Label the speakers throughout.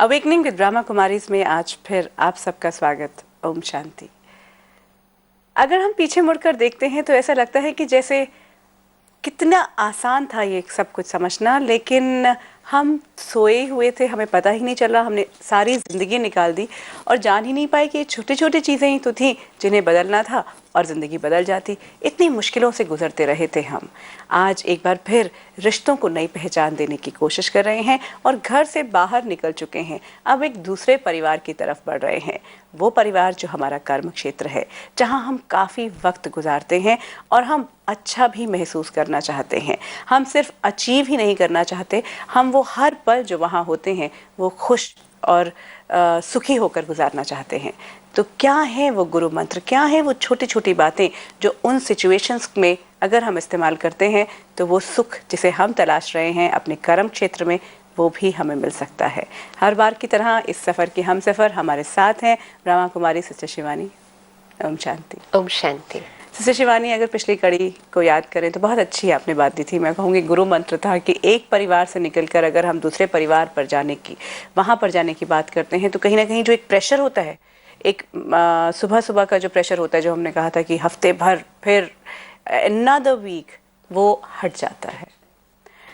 Speaker 1: Awakening with Brahma Kumaris में आज फिर आप सबका स्वागत। ओम शांति। अगर हम पीछे मुड़कर देखते हैं तो ऐसा लगता है कि जैसे कितना आसान था ये सब कुछ समझना, लेकिन हम सोए हुए थे, हमें पता ही नहीं चला, हमने सारी ज़िंदगी निकाल दी और जान ही नहीं पाए कि ये छोटी छोटी चीज़ें ही तो थीं जिन्हें बदलना था और ज़िंदगी बदल जाती। इतनी मुश्किलों से गुजरते रहे थे हम। आज एक बार फिर रिश्तों को नई पहचान देने की कोशिश कर रहे हैं और घर से बाहर निकल चुके हैं। अब एक दूसरे परिवार की तरफ बढ़ रहे हैं, वो परिवार जो हमारा कर्म क्षेत्र है, जहाँ हम काफ़ी वक्त गुजारते हैं और हम अच्छा भी महसूस करना चाहते हैं। हम सिर्फ अचीव ही नहीं करना चाहते, हम वो हर पल जो वहाँ होते हैं वो खुश और सुखी होकर गुजारना चाहते हैं। तो क्या है वो गुरु मंत्र, क्या है वो छोटी छोटी बातें जो उन सिचुएशंस में अगर हम इस्तेमाल करते हैं तो वो सुख जिसे हम तलाश रहे हैं अपने कर्म क्षेत्र में वो भी हमें मिल सकता है। हर बार की तरह इस सफ़र की हम सफ़र हमारे साथ हैं ब्रह्मा कुमारी सिस्टर शिवानी। ओम शांति।
Speaker 2: ओम शांति।
Speaker 1: सिस्टर शिवानी, अगर पिछली कड़ी को याद करें तो बहुत अच्छी आपने बात दी थी। मैं कहूँगी गुरु मंत्र था कि एक परिवार से निकलकर अगर हम दूसरे परिवार पर जाने की, वहाँ पर जाने की बात करते हैं तो कहीं ना कहीं जो एक प्रेशर होता है, एक सुबह सुबह का जो प्रेशर होता है, जो हमने कहा था कि हफ्ते भर फिर another week, वो हट जाता है।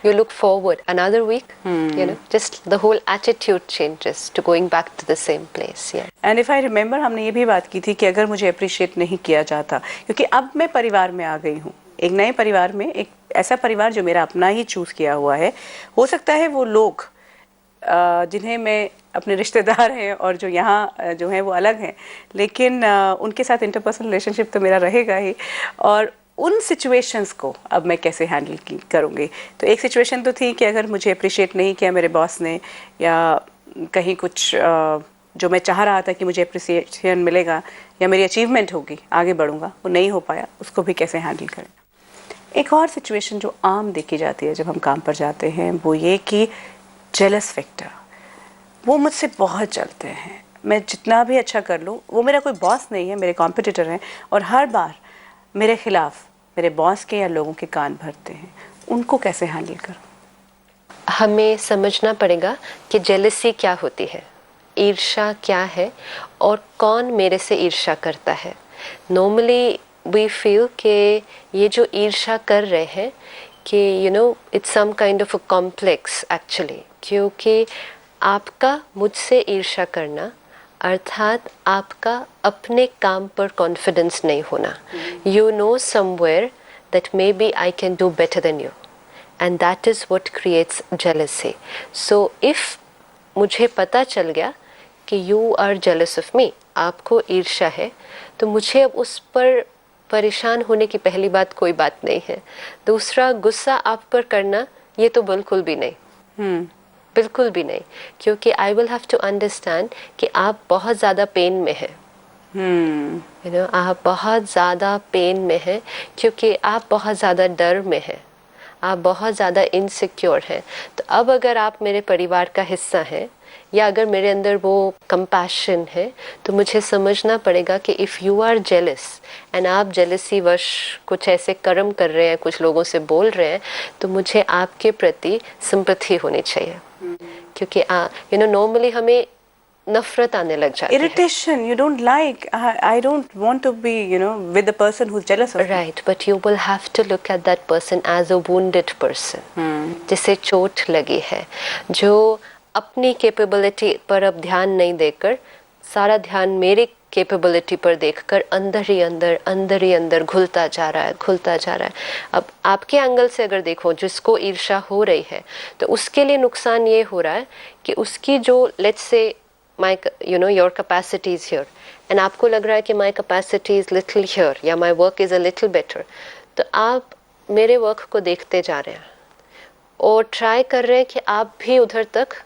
Speaker 2: You look forward another week, you know, just the whole attitude changes to going back to the same place. Yeah.
Speaker 1: And if I remember, हमने ये भी बात की थी कि अगर मुझे अप्रिशिएट नहीं किया जाता, क्योंकि अब मैं परिवार में आ गई हूँ, एक नए परिवार में, एक ऐसा परिवार जो मेरा अपना ही चूज किया हुआ है। हो सकता है वो लोग जिन्हें मैं अपने रिश्तेदार हैं और जो यहाँ जो हैं वो अलग हैं, लेकिन उनके साथ इंटरपर्सनल रिलेशनशिप तो मेरा रहेगा ही। और उन सिचुएशंस को अब मैं कैसे हैंडल करूँगी। तो एक सिचुएशन तो थी कि अगर मुझे अप्रिशिएट नहीं किया मेरे बॉस ने, या कहीं कुछ जो मैं चाह रहा था कि मुझे अप्रिसिएशन मिलेगा या मेरी अचीवमेंट होगी, आगे बढ़ूँगा, वो नहीं हो पाया, उसको भी कैसे हैंडल करें। एक और सिचुएशन जो आम देखी जाती है जब हम काम पर जाते हैं वो ये कि जेलस फैक्टर, वो मुझसे बहुत जलते हैं। मैं जितना भी अच्छा कर लूँ, वो मेरा कोई बॉस नहीं है, मेरे कॉम्पिटिटर हैं और हर बार मेरे खिलाफ मेरे बॉस के या लोगों के कान भरते हैं। उनको कैसे हैंडल करूं?
Speaker 2: हमें समझना पड़ेगा कि जेलसी क्या होती है, ईर्ष्या क्या है और कौन मेरे से ईर्ष्या करता है। नॉर्मली वी फील कि ये जो ईर्ष्या कर रहे हैं कि you know it's some kind of a complex actually, क्योंकि आपका मुझसे ईर्ष्या करना अर्थात आपका अपने काम पर कॉन्फिडेंस नहीं होना। You know somewhere that may be I can do better than you and that is what creates jealousy. So if मुझे पता चल गया कि you are jealous of me, आपको ईर्ष्या है, तो मुझे अब उस पर परेशान होने की पहली बात कोई बात नहीं है। दूसरा, गुस्सा आप पर करना ये तो बिल्कुल भी नहीं, बिल्कुल भी नहीं, क्योंकि I will have to understand कि आप बहुत ज़्यादा पेन में हैं। यू नो, आप बहुत ज़्यादा पेन में हैं क्योंकि आप बहुत ज़्यादा डर में हैं, आप बहुत ज़्यादा इनसिक्योर हैं। तो अब अगर आप मेरे परिवार का हिस्सा हैं या अगर मेरे अंदर वो कंपैशन है, तो मुझे समझना पड़ेगा कि if you are jealous and आप जेलसी वश कुछ ऐसे कर्म कर रहे हैं, कुछ लोगों से बोल रहे हैं, तो मुझे आपके प्रति सिंपैथी होनी चाहिए। क्योंकि यू नो नॉर्मली हमें नफरत आने लग जाती है,
Speaker 1: irritation, you don't like, I don't want to be, you know, with the person who's jealous of me.
Speaker 2: Right, but you will have to look at that person as a wounded person, जिसे चोट लगी है, जो अपनी capability पर अब ध्यान नहीं देकर सारा ध्यान मेरी कैपेबिलिटी पर देखकर अंदर ही अंदर घुलता जा रहा है। अब आपके एंगल से अगर देखो, जिसको ईर्ष्या हो रही है, तो उसके लिए नुकसान ये हो रहा है कि उसकी जो let's say my you know your capacity is here and आपको लग रहा है कि my capacity is little here या my work is a little better, तो आप मेरे वर्क को देखते जा रहे हैं और ट्राई कर रहे हैं कि आप भी उधर तक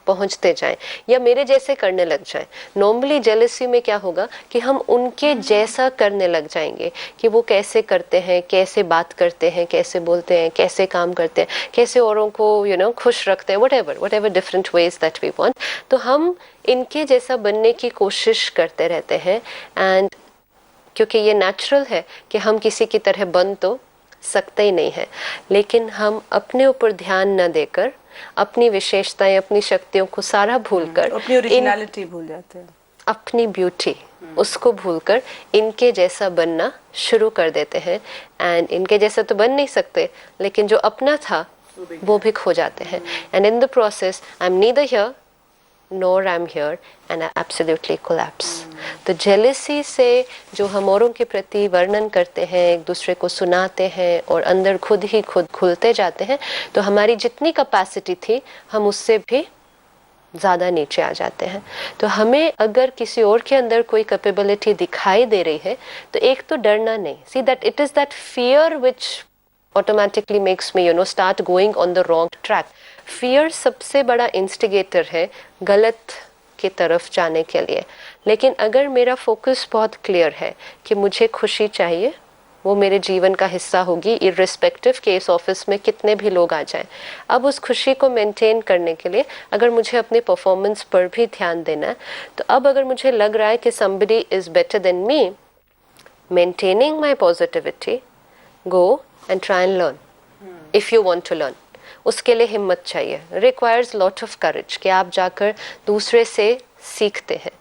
Speaker 2: पहुंचते जाएं या मेरे जैसे करने लग जाएं। नॉर्मली जेलसी में क्या होगा कि हम उनके जैसा करने लग जाएंगे कि वो कैसे करते हैं, कैसे बात करते हैं, कैसे बोलते हैं, कैसे काम करते हैं, कैसे औरों को यू नो खुश रखते हैं, whatever different ways that we want। तो हम इनके जैसा बनने की कोशिश करते रहते हैं। एंड क्योंकि ये नेचुरल है कि हम किसी की तरह बन तो सकता ही नहीं है। लेकिन हम अपने ऊपर ध्यान न देकर, अपनी विशेषताएं, अपनी शक्तियों को सारा भूलकर,
Speaker 1: अपनी ओरिजिनलिटी भूल जाते हैं,
Speaker 2: अपनी ब्यूटी उसको भूलकर इनके जैसा बनना शुरू कर देते हैं। एंड इनके जैसा तो बन नहीं सकते, लेकिन जो अपना था वो भी खो जाते हैं। And in the process I am neither here nor I am here and I absolutely collapse. तो जेलेसी से जो हम औरों के प्रति वर्णन करते हैं, एक दूसरे को सुनाते हैं और अंदर खुद ही खुद खुलते जाते हैं, तो हमारी जितनी कैपेसिटी थी हम उससे भी ज़्यादा नीचे आ जाते हैं। तो हमें अगर किसी और के अंदर कोई कैपेबिलिटी दिखाई दे रही है तो एक तो डरना नहीं। See that it is that fear which automatically makes me start going on the wrong track. Fear सबसे बड़ा इंस्टिगेटर है गलत की तरफ जाने के लिए। लेकिन अगर मेरा फोकस बहुत क्लियर है कि मुझे खुशी चाहिए, वो मेरे जीवन का हिस्सा होगी, इर्रिस्पेक्टिव के इस ऑफिस में कितने भी लोग आ जाएं। अब उस खुशी को मेंटेन करने के लिए अगर मुझे अपने परफॉर्मेंस पर भी ध्यान देना है, तो अब अगर मुझे लग रहा है कि somebody is better than me, maintaining my positivity, go and try and learn if you want to learn. उसके लिए हिम्मत चाहिए, requires lot of courage कि आप जाकर दूसरे से सीखते हैं।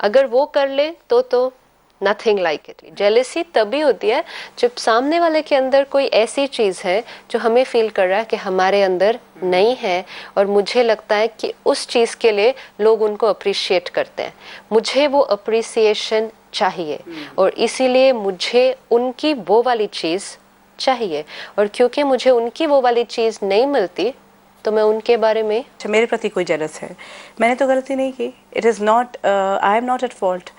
Speaker 2: अगर वो कर ले तो नथिंग लाइक इट। जेलेसी तभी होती है जब सामने वाले के अंदर कोई ऐसी चीज़ है जो हमें फील कर रहा है कि हमारे अंदर नहीं है, और मुझे लगता है कि उस चीज़ के लिए लोग उनको अप्रिशिएट करते हैं। मुझे वो अप्रिसिएशन चाहिए और इसीलिए मुझे उनकी वो वाली चीज़ चाहिए, और क्योंकि मुझे उनकी वो वाली चीज़ नहीं मिलती तो मैं उनके बारे में,
Speaker 1: अच्छा मेरे प्रति कोई जेलस है, मैंने तो गलती नहीं की, it is not, I am not at fault.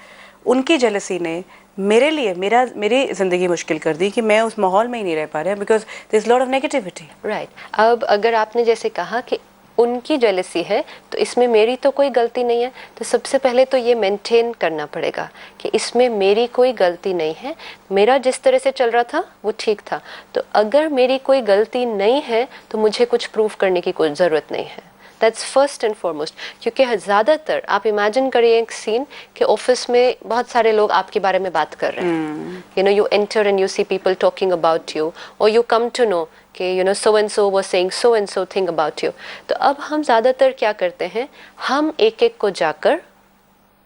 Speaker 1: उनकी जेलसी ने मेरे लिए मेरी ज़िंदगी मुश्किल कर दी कि मैं उस माहौल में ही नहीं रह पा रहा, because there is lot of negativity.
Speaker 2: Right. अब अगर आपने जैसे कहा कि उनकी जेलसी है तो इसमें मेरी तो कोई गलती नहीं है, तो सबसे पहले तो ये मेंटेन करना पड़ेगा कि इसमें मेरी कोई गलती नहीं है, मेरा जिस तरह से चल रहा था वो ठीक था। तो अगर मेरी कोई गलती नहीं है तो मुझे कुछ प्रूफ करने की कोई ज़रूरत नहीं है। That's first and foremost. क्योंकि ज़्यादातर आप इमेजिन करिए एक सीन कि ऑफिस में बहुत सारे लोग आपके बारे में बात कर रहे हैं, you enter and you see people talking about you, और यू कम टू नो कि so and so was saying so and so thing about you. तो अब हम ज़्यादातर क्या करते हैं, हम एक एक को जाकर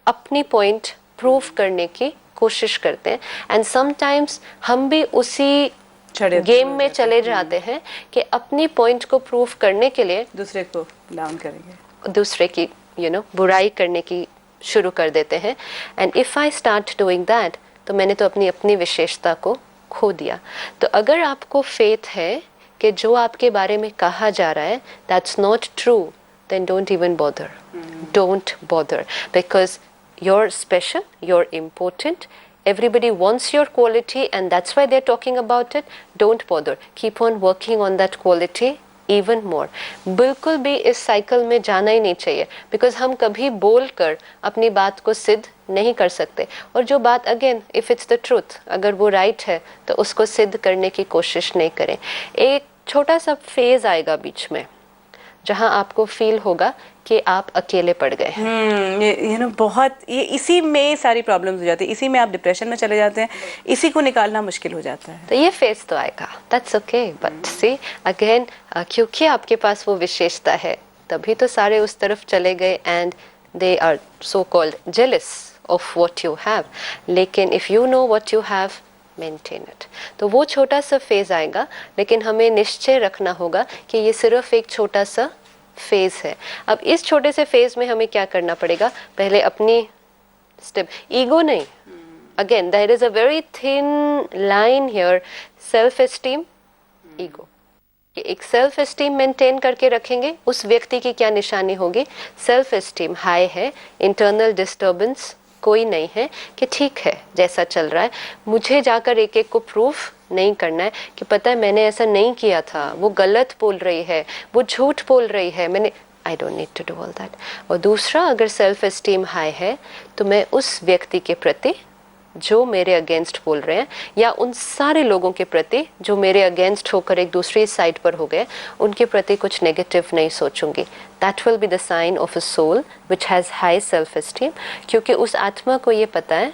Speaker 2: अपनी पॉइंट प्रूव करने की कोशिश करते हैं, एंड समटाइम्स हम भी उसी गेम में चले जाते हैं कि अपनी पॉइंट को प्रूव करने के लिए
Speaker 1: दूसरे को डाउन करेंगे,
Speaker 2: दूसरे की बुराई करने की शुरू कर देते हैं। And if I start doing that तो मैंने तो अपनी विशेषता को खो दिया। तो अगर आपको फेथ है कि जो आपके बारे में कहा जा रहा है that's not true, then don't even bother, don't bother, because you're special, you're important, everybody wants your quality and that's why they're talking about it. Don't bother, keep on working on that quality even more. बिल्कुल भी इस cycle में जाना ही नहीं चाहिए, because हम कभी बोल कर अपनी बात को सिद्ध नहीं कर सकते, और जो बात again if it's the truth, अगर वो राइट है तो उसको सिद्ध करने की कोशिश नहीं करें। एक छोटा सा फेज आएगा बीच में जहां आपको फील होगा कि आप अकेले पड़ गए हैं।
Speaker 1: ये बहुत, ये इसी में सारी प्रॉब्लम्स हो जाती है, इसी में आप डिप्रेशन में चले जाते हैं, इसी को निकालना मुश्किल हो जाता है।
Speaker 2: तो ये फेज तो आएगा, that's okay, but see again क्योंकि आपके पास वो विशेषता है तभी तो सारे उस तरफ चले गए, and they are so called jealous of what you have. लेकिन if you know what you have, maintain it. तो वो छोटा सा फेज आएगा, लेकिन हमें निश्चय रखना होगा कि ये सिर्फ एक छोटा सा फेज है। अब इस छोटे से फेज में हमें क्या करना पड़ेगा, पहले अपनी स्टेप, ईगो नहीं, again there is a very thin line here, self esteem, ego. एक सेल्फ एस्टीम मेंटेन करके रखेंगे, उस व्यक्ति की क्या निशानी होगी, सेल्फ एस्टीम हाई है, इंटरनल डिस्टर्बेंस कोई नहीं है, कि ठीक है जैसा चल रहा है, मुझे जाकर एक एक को प्रूफ नहीं करना है कि पता है मैंने ऐसा नहीं किया था, वो गलत बोल रही है, वो झूठ बोल रही है, मैंने, I don't need to do all that. और दूसरा, अगर सेल्फ एस्टीम हाई है तो मैं उस व्यक्ति के प्रति जो मेरे अगेंस्ट बोल रहे हैं, या उन सारे लोगों के प्रति जो मेरे अगेंस्ट होकर एक दूसरी साइड पर हो गए, उनके प्रति कुछ नेगेटिव नहीं सोचूंगी। That will be the sign of a soul which has high self esteem, क्योंकि उस आत्मा को ये पता है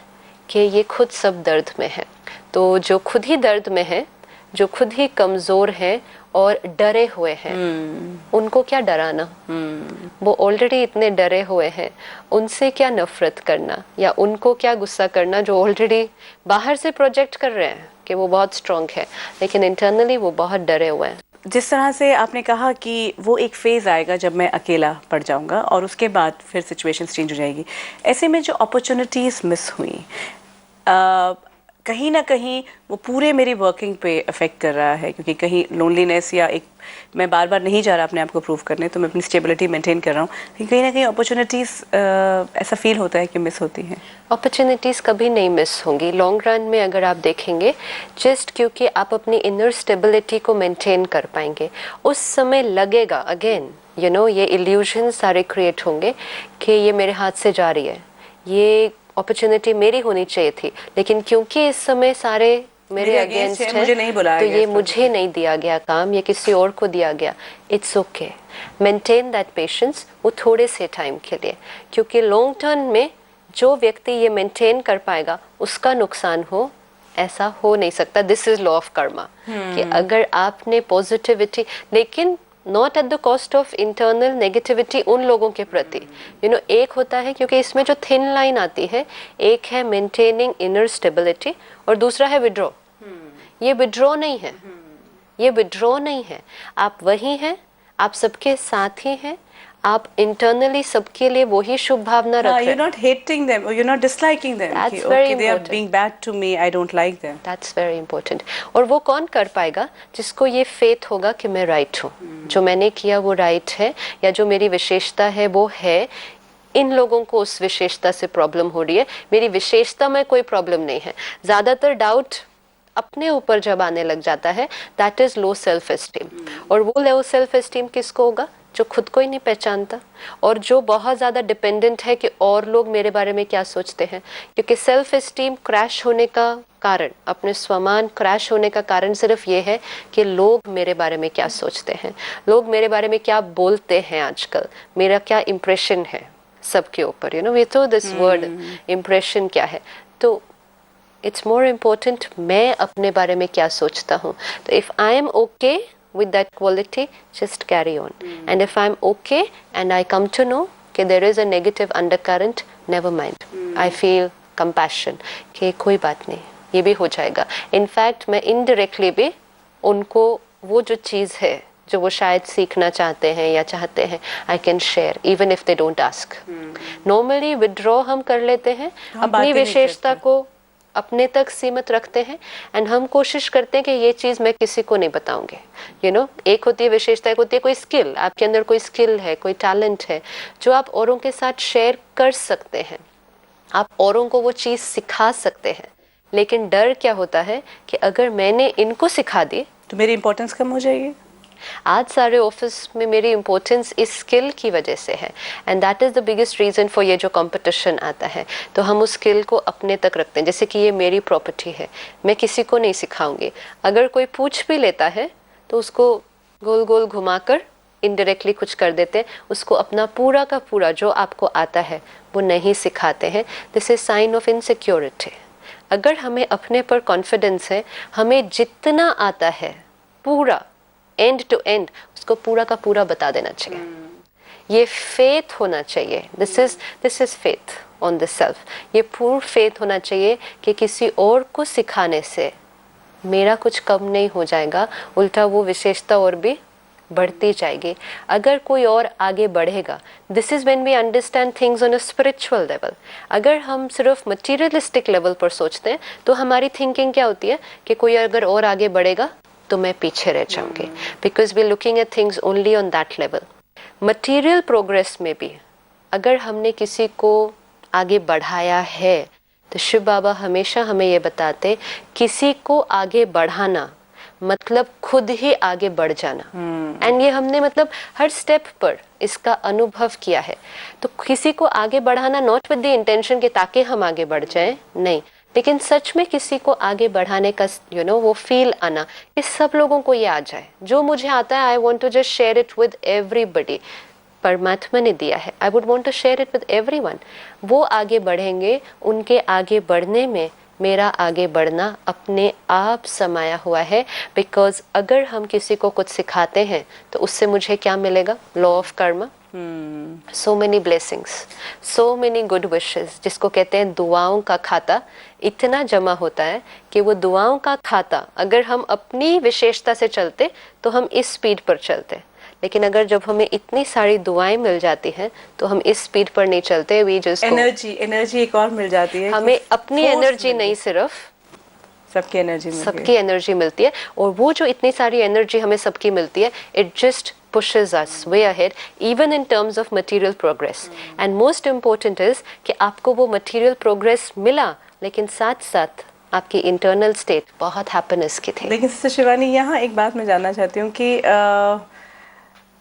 Speaker 2: कि ये खुद सब दर्द में है। तो जो खुद ही दर्द में है, जो खुद ही कमजोर हैं और डरे हुए हैं, उनको क्या डराना? वो ऑलरेडी इतने डरे हुए हैं, उनसे क्या नफरत करना या उनको क्या गुस्सा करना जो ऑलरेडी बाहर से प्रोजेक्ट कर रहे हैं कि वो बहुत स्ट्रांग है, लेकिन इंटरनली वो बहुत डरे हुए हैं।
Speaker 1: जिस तरह से आपने कहा कि वो एक फेज़ आएगा जब मैं अकेला पड़ जाऊंगा और उसके बाद फिर सिचुएशंस चेंज हो जाएगी, ऐसे में जो अपॉर्चुनिटीज़ मिस हुई कहीं ना कहीं वो पूरे मेरी वर्किंग पे अफेक्ट कर रहा है, क्योंकि कहीं लोनलीनेस या एक मैं बार बार नहीं जा रहा अपने आप को प्रूव करने, तो मैं अपनी स्टेबिलिटी मेंटेन कर रहा हूँ, लेकिन कहीं ना कहीं अपॉर्चुनिटीज़ ऐसा फील होता है कि मिस होती हैं।
Speaker 2: अपॉर्चुनिटीज़ कभी नहीं मिस होंगी लॉन्ग रन में अगर आप देखेंगे, जस्ट क्योंकि आप अपनी इनर स्टेबिलिटी को मेंटेन कर पाएंगे। उस समय लगेगा अगेन ये इल्यूजन सारे क्रिएट होंगे कि ये मेरे हाथ से जा रही है, ये अपॉर्चुनिटी मेरी होनी चाहिए थी, लेकिन क्योंकि इस समय सारे मेरे अगेंस्ट है,
Speaker 1: मुझे नहीं बुलाया
Speaker 2: तो
Speaker 1: गया,
Speaker 2: ये मुझे नहीं दिया गया काम, ये किसी और को दिया गया। It's okay, maintain that patience, वो थोड़े से टाइम के लिए, क्योंकि लॉन्ग टर्म में जो व्यक्ति ये मेंटेन कर पाएगा उसका नुकसान हो ऐसा हो नहीं सकता। This is law of Karma कि अगर आपने पॉजिटिविटी, लेकिन not at the cost of internal negativity उन लोगों के प्रति, एक होता है, क्योंकि इसमें जो थिन लाइन आती है, एक है मेंटेनिंग इनर स्टेबिलिटी और दूसरा है विड्रॉ। ये विड्रॉ नहीं है, ये विड्रॉ नहीं है, आप वही हैं, आप सबके साथ ही हैं, आप इंटरनली सबके लिए वही शुभ भावना रख रहे हैं।
Speaker 1: You're not hating them or you're not disliking them.
Speaker 2: That's
Speaker 1: कि,
Speaker 2: very
Speaker 1: okay, they are
Speaker 2: important.
Speaker 1: being bad to me, I don't like them.
Speaker 2: That's very important. और वो कौन कर पाएगा? जिसको ये फेथ होगा कि मैं राइट हूँ, जो मैंने किया वो राइट है, या जो मेरी विशेषता है वो है। इन लोगों को उस विशेषता से प्रॉब्लम हो रही है, मेरी विशेषता में कोई प्रॉब्लम नहीं है। ज्यादातर डाउट अपने ऊपर जब आने लग जाता है, that is low self esteem. और वो लो सेल्फ एस्टीम किसको होगा? जो खुद को ही नहीं पहचानता और जो बहुत ज़्यादा डिपेंडेंट है कि और लोग मेरे बारे में क्या सोचते हैं। क्योंकि सेल्फ एस्टीम क्रैश होने का कारण, अपने स्वमान क्रैश होने का कारण सिर्फ ये है कि लोग मेरे बारे में क्या सोचते हैं, लोग मेरे बारे में क्या बोलते हैं, आजकल मेरा क्या इम्प्रेशन है सबके ऊपर। We throw this word impression क्या है, तो इट्स मोर इम्पोर्टेंट मैं अपने बारे में क्या सोचता हूँ। तो if I am okay with that quality, just carry on. And if I'm okay and I come to know कि there is a negative undercurrent, never mind. I feel compassion कि कोई बात नहीं, ये भी हो जाएगा। In fact मैं indirectly भी उनको वो जो चीज़ है जो वो शायद सीखना चाहते हैं या चाहते हैं, I can share even if they don't ask. Normally withdraw हम कर लेते हैं, अपनी विशेषता को अपने तक सीमित रखते हैं, एंड हम कोशिश करते हैं कि ये चीज़ मैं किसी को नहीं बताऊंगे। एक होती है विशेषता, एक होती है कोई स्किल, आपके अंदर कोई स्किल है, कोई टैलेंट है जो आप औरों के साथ शेयर कर सकते हैं, आप औरों को वो चीज़ सिखा सकते हैं। लेकिन डर क्या होता है कि अगर मैंने इनको सिखा दी
Speaker 1: तो मेरी इंपॉर्टेंस कम हो जाएगी।
Speaker 2: आज सारे ऑफिस में मेरी इम्पोर्टेंस इस स्किल की वजह से है, and that is the biggest reason for ये जो कंपटीशन आता है। तो हम उस स्किल को अपने तक रखते हैं, जैसे कि ये मेरी प्रॉपर्टी है, मैं किसी को नहीं सिखाऊंगी। अगर कोई पूछ भी लेता है तो उसको गोल गोल घुमाकर इनडायरेक्टली कुछ कर देते हैं, उसको अपना पूरा का पूरा जो आपको आता है वो नहीं सिखाते हैं। This is sine of insecurity. अगर हमें अपने पर कॉन्फिडेंस है, हमें जितना आता है पूरा एंड टू एंड उसको पूरा का पूरा बता देना चाहिए। ये फेथ होना चाहिए, this is faith on the self. ये पूर्ण फेथ होना चाहिए कि किसी और को सिखाने से मेरा कुछ कम नहीं हो जाएगा, उल्टा वो विशेषता और भी बढ़ती जाएगी। अगर कोई और आगे बढ़ेगा, this is when we understand things on a spiritual level. अगर हम सिर्फ मटीरियलिस्टिक लेवल पर सोचते हैं तो हमारी थिंकिंग क्या होती है कि कोई अगर और आगे बढ़ेगा तो मैं पीछे रह जाऊंगी, because we looking at things only on that level. Material progress में भी अगर हमने किसी को आगे बढ़ाया है तो शिव बाबा हमेशा हमें ये बताते, किसी को आगे बढ़ाना मतलब खुद ही आगे बढ़ जाना। एंड ये हमने मतलब हर स्टेप पर इसका अनुभव किया है। तो किसी को आगे बढ़ाना नॉट विद द इंटेंशन के ताकि हम आगे बढ़ जाएं, नहीं, लेकिन सच में किसी को आगे बढ़ाने का वो फील आना, कि सब लोगों को ये आ जाए। जो मुझे आता है, I want to just share it with everybody. परमात्मा ने दिया है, I would want to share it with everyone. वो आगे बढ़ेंगे, उनके आगे बढ़ने में मेरा आगे बढ़ना अपने आप समाया हुआ है। बिकॉज अगर हम किसी को कुछ सिखाते हैं तो उससे मुझे क्या मिलेगा? Law of Karma, so many blessings, so many good wishes, जिसको कहते हैं दुआओं का खाता इतना जमा होता है कि वो दुआओं का खाता अगर हम अपनी विशेषता से चलते तो हम इस स्पीड पर चलते, लेकिन अगर जब हमें इतनी सारी दुआएं मिल जाती हैं तो हम इस स्पीड पर नहीं चलते। वी जस्ट
Speaker 1: एनर्जी एक और मिल जाती है,
Speaker 2: हमें अपनी एनर्जी नहीं, सिर्फ
Speaker 1: सबकी एनर्जी
Speaker 2: मिलती है। और वो जो इतनी सारी एनर्जी हमें सबकी मिलती है, it just pushes us way ahead even in terms of material progress. And most important is कि आपको वो material progress मिला, लेकिन साथ साथ आपकी internal state बहुत happiness की थी।
Speaker 1: लेकिन सिस्टर शिवानी, यहाँ एक बात मैं जानना चाहती हूँ कि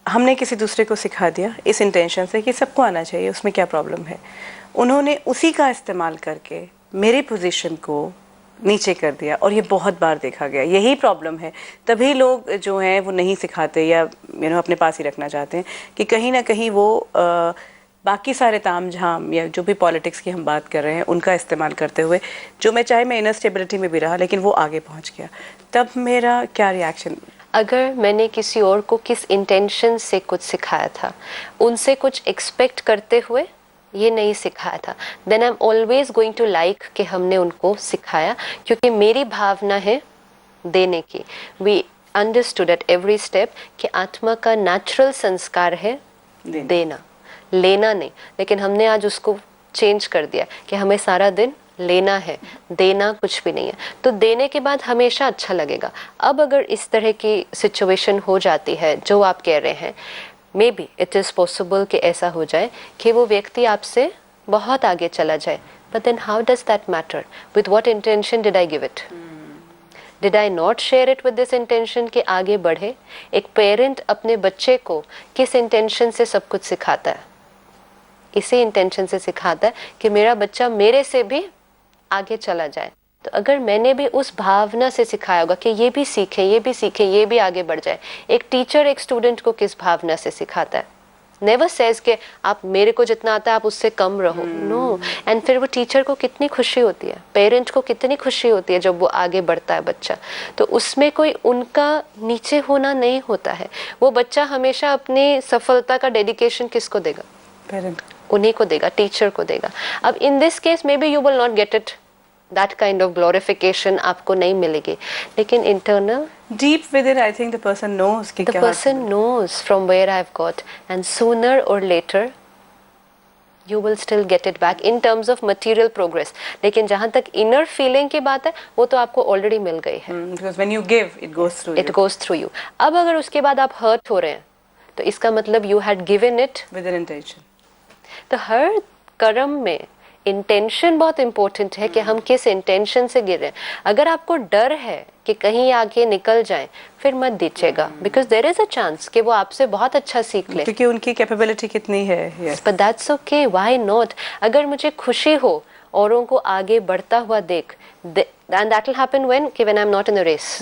Speaker 1: हमने किसी दूसरे को सिखा दिया इस इंटेंशन से कि सबको आना चाहिए, उसमें क्या प्रॉब्लम है। उन्होंने उसी का इस्तेमाल करके मेरी पोजीशन को नीचे कर दिया, और ये बहुत बार देखा गया। यही प्रॉब्लम है, तभी लोग जो हैं वो नहीं सिखाते या अपने पास ही रखना चाहते हैं कि कहीं ना कहीं वो बाकी सारे ताम झाम या जो भी पॉलिटिक्स की हम बात कर रहे हैं उनका इस्तेमाल करते हुए, जो मैं चाहे मैं इनर स्टेबिलिटी में भी रहा लेकिन वो आगे पहुंच गया। तब मेरा क्या रिएक्शन?
Speaker 2: अगर मैंने किसी और को किस इंटेंशन से कुछ सिखाया था, उनसे कुछ एक्सपेक्ट करते हुए ये नहीं सिखाया था, then I am always going to like कि हमने उनको सिखाया, क्योंकि मेरी भावना है देने की। We understood at every step कि आत्मा का नेचुरल संस्कार है देना, लेना नहीं। लेकिन हमने आज उसको चेंज कर दिया कि हमें सारा दिन लेना है, देना कुछ भी नहीं है। तो देने के बाद हमेशा अच्छा लगेगा। अब अगर इस तरह की सिचुएशन हो जाती है जो आप कह रहे हैं, may be it is possible कि ऐसा हो जाए कि वो व्यक्ति आपसे बहुत आगे चला जाए, but then how does that matter? With what intention did I give it? Did I not share it with this intention कि आगे बढ़े? एक पेरेंट अपने बच्चे को किस इंटेंशन से सब कुछ सिखाता है? इसी इंटेंशन से सिखाता है कि मेरा बच्चा मेरे से भी आगे चला जाए। तो अगर मैंने भी उस भावना से सिखाया होगा कि ये भी सीखे, ये भी सीखे, ये भी आगे बढ़ जाए। एक टीचर एक स्टूडेंट को किस भावना से सिखाता है? नेवर सेज कि आप मेरे को जितना आता है आप उससे कम रहो, नो। एंड फिर वो टीचर को कितनी खुशी होती है, पेरेंट को कितनी खुशी होती है जब वो आगे बढ़ता है बच्चा। तो उसमें कोई उनका नीचे होना नहीं होता है। वो बच्चा हमेशा अपनी सफलता का डेडिकेशन किसको देगा?
Speaker 1: पेरेंट,
Speaker 2: उन्हीं को देगा, टीचर को देगा। अब in this case may be you will not get it, that kind of glorification आपको नहीं मिलेगी, लेकिन internal
Speaker 1: deep within, I think the person knows कि
Speaker 2: the
Speaker 1: क्या
Speaker 2: person knows from where I've got, and sooner or later you will still get it back in terms of material progress. लेकिन जहाँ तक inner feeling की बात है, वो तो आपको already मिल गई है।
Speaker 1: because when you give it goes through
Speaker 2: It goes through you. अब अगर उसके बाद आप hurt हो रहे हैं तो इसका मतलब you had given it
Speaker 1: with an intention.
Speaker 2: तो हर कर्म में इंटेंशन बहुत इंपॉर्टेंट है कि हम किस इंटेंशन से गिरे। अगर आपको डर है कि कहीं आगे निकल जाए, फिर मत दीजिएगा, because there is a chance कि वो आपसे बहुत अच्छा सीख ले,
Speaker 1: क्योंकि उनकी कैपेबिलिटी कितनी है। yes.
Speaker 2: But that's okay, why not? अगर मुझे खुशी हो औरों को आगे बढ़ता हुआ देख, and that will happen when I am not in a race.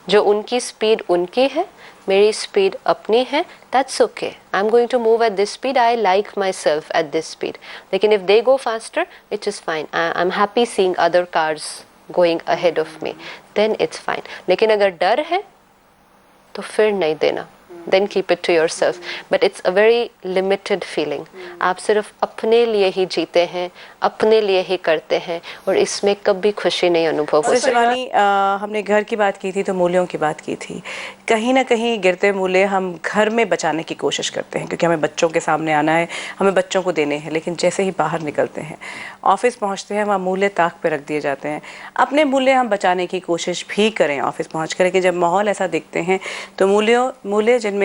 Speaker 2: जो उनकी स्पीड उनकी है, मेरी स्पीड अपनी है, that's okay. I'm going to move at this speed. I like myself at this speed. लेकिन if they go faster, it is fine. I'm happy seeing other cars going ahead of me. Then it's fine. लेकिन अगर डर है तो फिर नहीं देना. Then keep it to yourself. But it's a very limited feeling. आप सिर्फ अपने लिए ही जीते हैं, अपने लिए ही करते हैं, और इसमें कभी खुशी नहीं अनुभव हो सकती।
Speaker 1: शिवानी, हमने घर की बात की थी तो मूल्यों की बात की थी। कहीं ना कहीं गिरते मूल्य हम घर में बचाने की कोशिश करते हैं, क्योंकि हमें बच्चों के सामने आना है, हमें बच्चों को देने हैं। लेकिन जैसे ही बाहर निकलते हैं, ऑफिस पहुंचते हैं, वहाँ मूल्य ताक पे रख दिए जाते हैं। अपने मूल्य हम बचाने की कोशिश भी करें ऑफिस पहुँच कर, कि जब माहौल ऐसा देखते हैं तो मूल्य जिनमें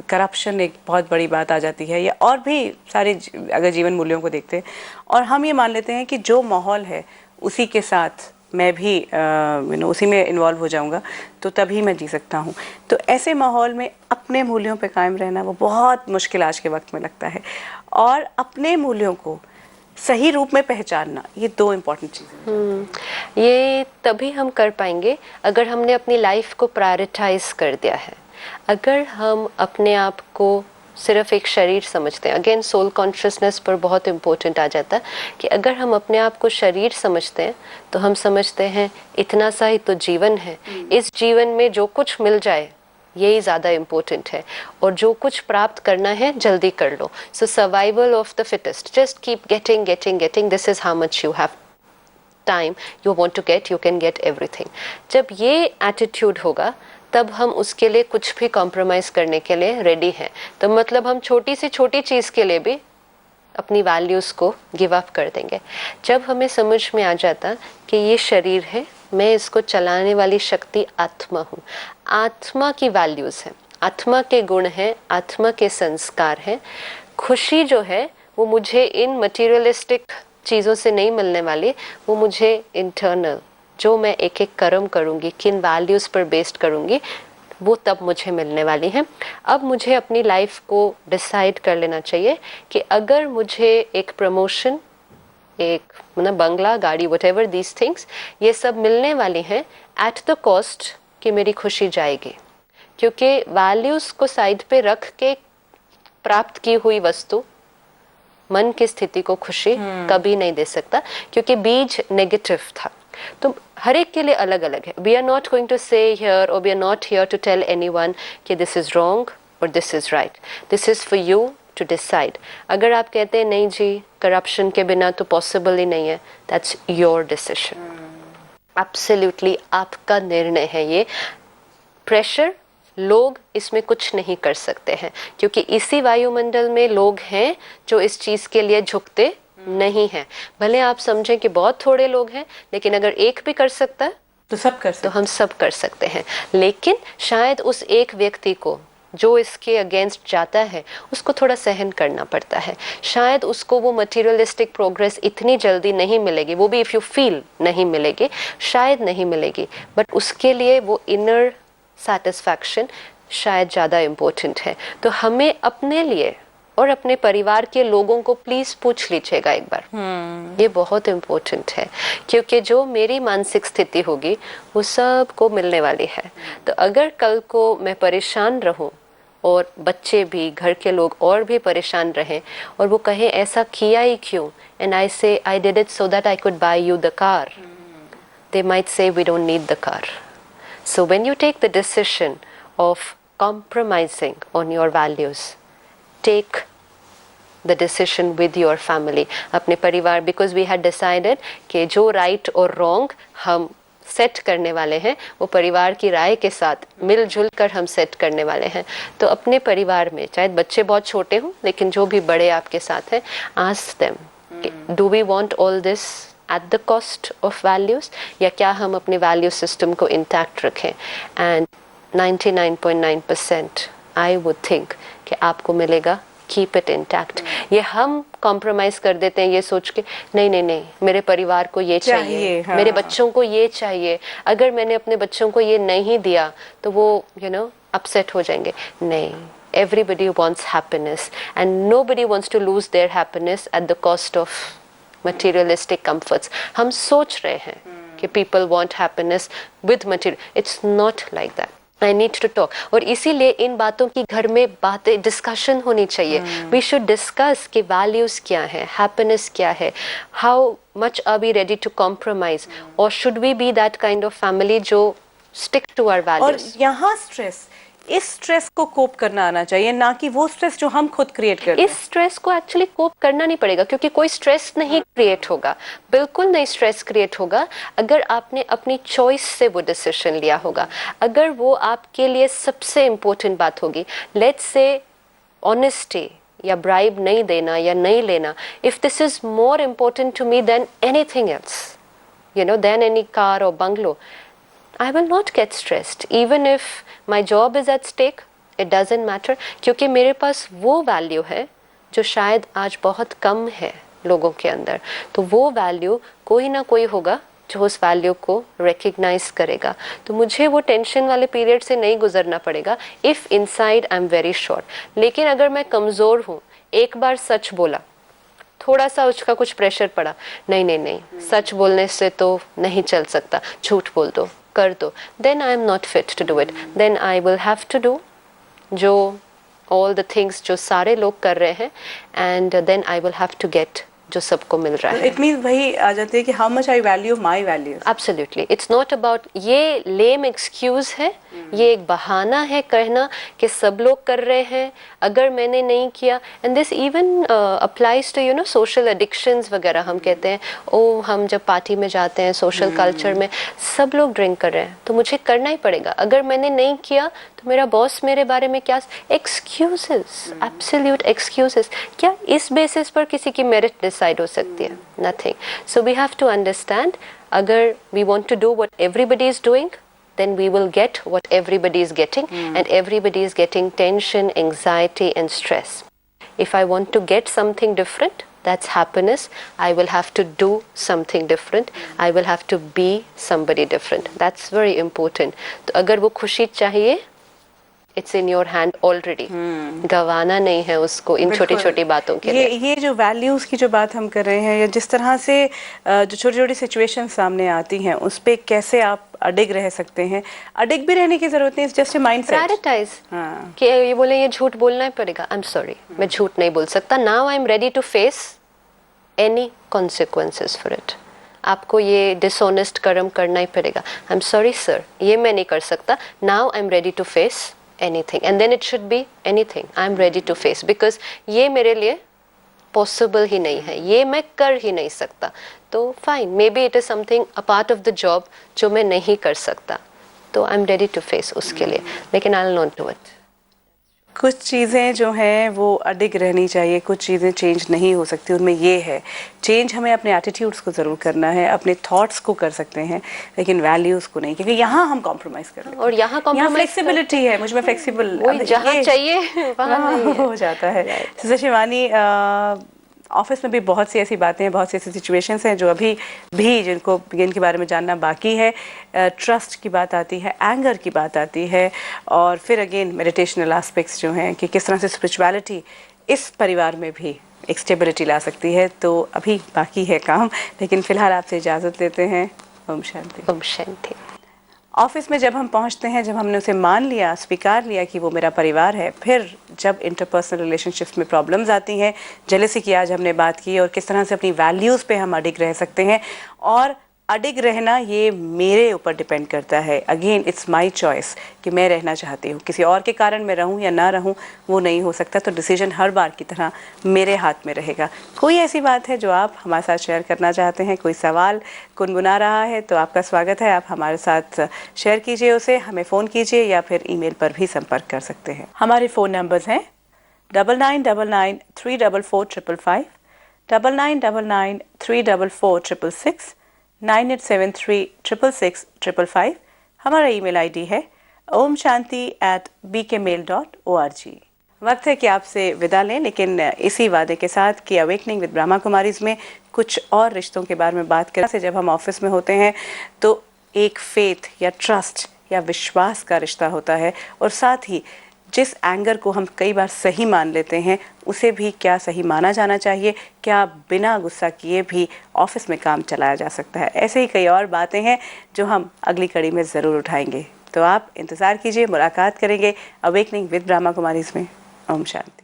Speaker 1: करप्शन एक बहुत बड़ी बात आ जाती है, या और भी सारे अगर जीवन मूल्यों को देखते हैं और हम ये मान लेते हैं कि जो माहौल है उसी के साथ मैं भी उसी में इन्वॉल्व हो जाऊंगा तो तभी मैं जी सकता हूँ। तो ऐसे माहौल में अपने मूल्यों पे कायम रहना वो बहुत मुश्किल आज के वक्त में लगता है, और अपने मूल्यों को सही रूप में पहचानना, ये दो इम्पोर्टेंट चीज़ें।
Speaker 2: ये तभी हम कर पाएंगे अगर हमने अपनी लाइफ को प्रायोरिटाइज कर दिया है। अगर हम अपने आप को सिर्फ एक शरीर समझते हैं। अगेन सोल कॉन्शियसनेस पर बहुत इम्पोर्टेंट आ जाता है कि अगर हम अपने आप को शरीर समझते हैं तो हम समझते हैं इतना सा ही तो जीवन है, इस जीवन में जो कुछ मिल जाए यही ज़्यादा इम्पोर्टेंट है, और जो कुछ प्राप्त करना है जल्दी कर लो। So survival of the fittest, just keep getting getting getting, this is how much you have time you want to get, you can get everything. जब ये एटीट्यूड होगा तब हम उसके लिए कुछ भी कॉम्प्रोमाइज़ करने के लिए रेडी हैं। तो मतलब हम छोटी से छोटी चीज़ के लिए भी अपनी वैल्यूज़ को गिव अप कर देंगे। जब हमें समझ में आ जाता कि ये शरीर है, मैं इसको चलाने वाली शक्ति आत्मा हूँ, आत्मा की वैल्यूज़ हैं, आत्मा के गुण हैं, आत्मा के संस्कार हैं। खुशी जो है वो मुझे इन मटीरियलिस्टिक चीज़ों से नहीं मिलने वाली, वो मुझे इंटरनल, जो मैं एक एक कर्म करूँगी, किन वैल्यूज़ पर बेस्ड करूँगी, वो तब मुझे मिलने वाली है। अब मुझे अपनी लाइफ को डिसाइड कर लेना चाहिए कि अगर मुझे एक प्रमोशन, एक मतलब बंगला, गाड़ी, व्हाटएवर दीज थिंग्स, ये सब मिलने वाली हैं एट द कॉस्ट कि मेरी खुशी जाएगी। क्योंकि वैल्यूज़ को साइड पे रख के प्राप्त की हुई वस्तु मन की स्थिति को खुशी कभी नहीं दे सकता, क्योंकि बीज नेगेटिव था। तो हर एक के लिए अलग अलग है। We are not going to say here, और we are not here to tell anyone कि दिस इज रॉन्ग और this is right. This is for you to decide. अगर आप कहते हैं नहीं जी करप्शन के बिना तो पॉसिबल ही नहीं है, दैट्स योर डिसीजन, एब्सोल्युटली आपका निर्णय है ये। प्रेशर, लोग इसमें कुछ नहीं कर सकते हैं, क्योंकि इसी वायुमंडल में लोग हैं जो इस चीज़ के लिए झुकते नहीं है। भले आप समझें कि बहुत थोड़े लोग हैं, लेकिन अगर एक भी कर सकता है
Speaker 1: तो सब कर सकते,
Speaker 2: तो हम सब कर सकते हैं। लेकिन शायद उस एक व्यक्ति को जो इसके अगेंस्ट जाता है उसको थोड़ा सहन करना पड़ता है। शायद उसको वो मटेरियलिस्टिक प्रोग्रेस इतनी जल्दी नहीं मिलेगी, वो भी इफ़ यू फील नहीं मिलेगी, शायद नहीं मिलेगी, बट उसके लिए वो इनर सेटिस्फैक्शन शायद ज़्यादा इम्पोर्टेंट है। तो हमें अपने लिए और अपने परिवार के लोगों को प्लीज पूछ लीजिएगा एक बार, ये बहुत इम्पोर्टेंट है, क्योंकि जो मेरी मानसिक स्थिति होगी वो सबको मिलने वाली है। तो अगर कल को मैं परेशान रहूं और बच्चे भी, घर के लोग और भी परेशान रहें, और वो कहें ऐसा किया ही क्यों, and I say I did it so that I could buy you the car, they might say we don't need the car. So when you take the decision of compromising on your values, take the decision with your family, अपने परिवार, because we had decided कि जो right और wrong हम set करने वाले हैं वो परिवार की राय के साथ मिलजुल कर हम सेट करने वाले हैं। तो अपने परिवार में, चाहे बच्चे बहुत छोटे हों लेकिन जो भी बड़े आपके साथ हैं, ask them do we want all this at the cost of values, या क्या हम अपने value system को intact रखें। And 99.9% I would think कि आपको मिलेगा keep it intact। ये हम कॉम्प्रोमाइज कर देते हैं ये सोच के नहीं नहीं नहीं मेरे परिवार को ये चाहिए,
Speaker 1: हाँ।
Speaker 2: मेरे बच्चों को ये चाहिए, अगर मैंने अपने बच्चों को ये नहीं दिया तो वो अपसेट हो जाएंगे। नहीं, everybody wants happiness and nobody wants to lose their happiness at the cost of materialistic comforts। हम सोच रहे हैं कि people want happiness with material, it's not like that। I need to talk। और इसीलिए इन बातों की घर में बातें, डिस्कशन होनी चाहिए। We should discuss कि values क्या है, happiness क्या है, how much are we ready to compromise, or should we be that kind of family जो stick to our values।
Speaker 1: और यहाँ स्ट्रेस, इस स्ट्रेस को कोप करना आना चाहिए, ना कि वो स्ट्रेस जो हम खुद क्रिएट करते हैं।
Speaker 2: इस स्ट्रेस को एक्चुअली कोप करना नहीं पड़ेगा, क्योंकि कोई स्ट्रेस नहीं क्रिएट होगा, बिल्कुल नहीं स्ट्रेस क्रिएट होगा अगर आपने अपनी चॉइस से वो डिसीजन लिया होगा, अगर वो आपके लिए सबसे इम्पोर्टेंट बात होगी। लेट्स से ऑनेस्टी या ब्राइब नहीं देना या नहीं लेना, if this is more important to me than anything else, then any car और bungalow, I will not get stressed even if my job is at stake, it doesn't matter, क्योंकि मेरे पास वो वैल्यू है जो शायद आज बहुत कम है लोगों के अंदर। तो वो वैल्यू कोई ना कोई होगा जो उस वैल्यू को रिकग्नाइज करेगा, तो मुझे वो टेंशन वाले पीरियड से नहीं गुजरना पड़ेगा if inside I am very sure. लेकिन अगर मैं कमज़ोर हूँ, एक बार सच बोला, थोड़ा सा उसका कुछ प्रेशर पड़ा, नहीं नहीं नहीं सच बोलने से तो नहीं चल सकता, झूठ बोल दो, कर दो, then I am not fit to do it, then I will have to do जो all the things जो सारे लोग कर रहे हैं, and then I will have to get जो सबको मिल रहा है.
Speaker 1: इट मीन्स वही आ जाती है कि how much I value my values.
Speaker 2: Absolutely, it's not about ये lame excuse है, ये एक बहाना है कहना कि सब लोग कर रहे हैं, अगर मैंने नहीं किया. And this even applies to you know social addictions वगैरह. हम कहते हैं ओ हम जब पार्टी में जाते हैं, सोशल कल्चर में सब लोग ड्रिंक कर रहे हैं तो मुझे करना ही पड़ेगा, अगर मैंने नहीं किया तो मेरा बॉस मेरे बारे में क्या. Excuses, absolute excuses. क्या इस बेसिस पर किसी की मेरिट डिसाइड हो सकती है? Nothing. So we have to understand, अगर we want to do what everybody is doing, then we will get what everybody is getting, and everybody is getting tension, anxiety and stress. If I want to get something different, that's happiness, I will have to do something different, I will have to be somebody different. That's very important. तो अगर वो खुशी चाहिए, it's in your hand already. गवाना नहीं है उसको इन छोटी छोटी बातों के लिए.
Speaker 1: ये जो वैल्यूज की जो बात हम कर रहे हैं, या जिस तरह से जो छोटी छोटी सिचुएशन सामने आती हैं उस पे कैसे आप अडिग रह सकते हैं. अडिग भी रहने की जरूरत नहीं, जस्ट माइंडसेट.
Speaker 2: प्रायोरिटाइज कि ये बोले ये झूठ बोलना ही पड़ेगा. आई एम सॉरी, मैं झूठ नहीं बोल सकता. Now I am ready to face any consequences for it. आपको ये डिसऑनेस्ट कर्म करना ही पड़ेगा. आई एम सॉरी सर, ये मैं नहीं कर सकता. Now I am ready to face anything, and then it should be anything I am ready to face, because ये मेरे लिए possible ही नहीं है, ये मैं कर ही नहीं सकता. तो fine, maybe it is something a part of the job जो मैं नहीं कर सकता, तो I am ready to face उसके लिए, लेकिन I will not do it.
Speaker 1: कुछ चीज़ें जो हैं वो अडिग रहनी चाहिए, कुछ चीज़ें चेंज नहीं हो सकती. उनमें ये है चेंज हमें अपने एटीट्यूड्स को ज़रूर करना है, अपने थॉट्स को कर सकते हैं, लेकिन वैल्यूज़ को नहीं, क्योंकि यहाँ हम कॉम्प्रोमाइज़ कर रहे हैं.
Speaker 2: और यहाँ
Speaker 1: फ्लेक्सिबिलिटी है, मुझ में फ्लेक्सिबल
Speaker 2: जहाँ चाहिए वहाँ
Speaker 1: हो जाता है. सिस्टर शिवानी, ऑफिस में भी बहुत सी ऐसी बातें हैं, बहुत सी ऐसी सिचुएशंस हैं जो अभी भी जिनके बारे में जानना बाकी है. ट्रस्ट की बात आती है, एंगर की बात आती है, और फिर अगेन मेडिटेशनल एस्पेक्ट्स जो हैं कि किस तरह से स्पिरिचुअलिटी इस परिवार में भी एक स्टेबिलिटी ला सकती है. तो अभी बाकी है काम, लेकिन फ़िलहाल आपसे इजाज़त लेते हैं. ओम शांति.
Speaker 2: ओम शांति.
Speaker 1: ऑफिस में जब हम पहुंचते हैं, जब हमने उसे मान लिया, स्वीकार लिया कि वो मेरा परिवार है, फिर जब इंटरपर्सनल रिलेशनशिप्स में प्रॉब्लम्स आती हैं, जेलसी की आज हमने बात की, और किस तरह से अपनी वैल्यूज़ पे हम अडिग रह सकते हैं. और अडिग रहना ये मेरे ऊपर डिपेंड करता है. अगेन इट्स माय चॉइस कि मैं रहना चाहती हूँ, किसी और के कारण मैं रहूँ या ना रहूँ वो नहीं हो सकता. तो डिसीजन हर बार की तरह मेरे हाथ में रहेगा. कोई ऐसी बात है जो आप हमारे साथ शेयर करना चाहते हैं, कोई सवाल गुनगुना रहा है, तो आपका स्वागत है. आप हमारे साथ शेयर कीजिए उसे, हमें फ़ोन कीजिए या फिर ईमेल पर भी संपर्क कर सकते हैं. हमारे फ़ोन नंबर्स हैं 9999344555, 9999344666, 9873666555. हमारा ईमेल आईडी है omshanti@bkmail.org. वक्त है कि आपसे विदा लें, लेकिन इसी वादे के साथ कि अवेकनिंग विद ब्रह्मा कुमारीज में कुछ और रिश्तों के बारे में बात करें से जब हम ऑफिस में होते हैं तो एक फेथ या ट्रस्ट या विश्वास का रिश्ता होता है, और साथ ही जिस एंगर को हम कई बार सही मान लेते हैं उसे भी क्या सही माना जाना चाहिए, क्या बिना गुस्सा किए भी ऑफिस में काम चलाया जा सकता है. ऐसे ही कई और बातें हैं जो हम अगली कड़ी में ज़रूर उठाएंगे. तो आप इंतज़ार कीजिए, मुलाकात करेंगे अवेकनिंग विद ब्रह्मा कुमारीज में. ओम शांति.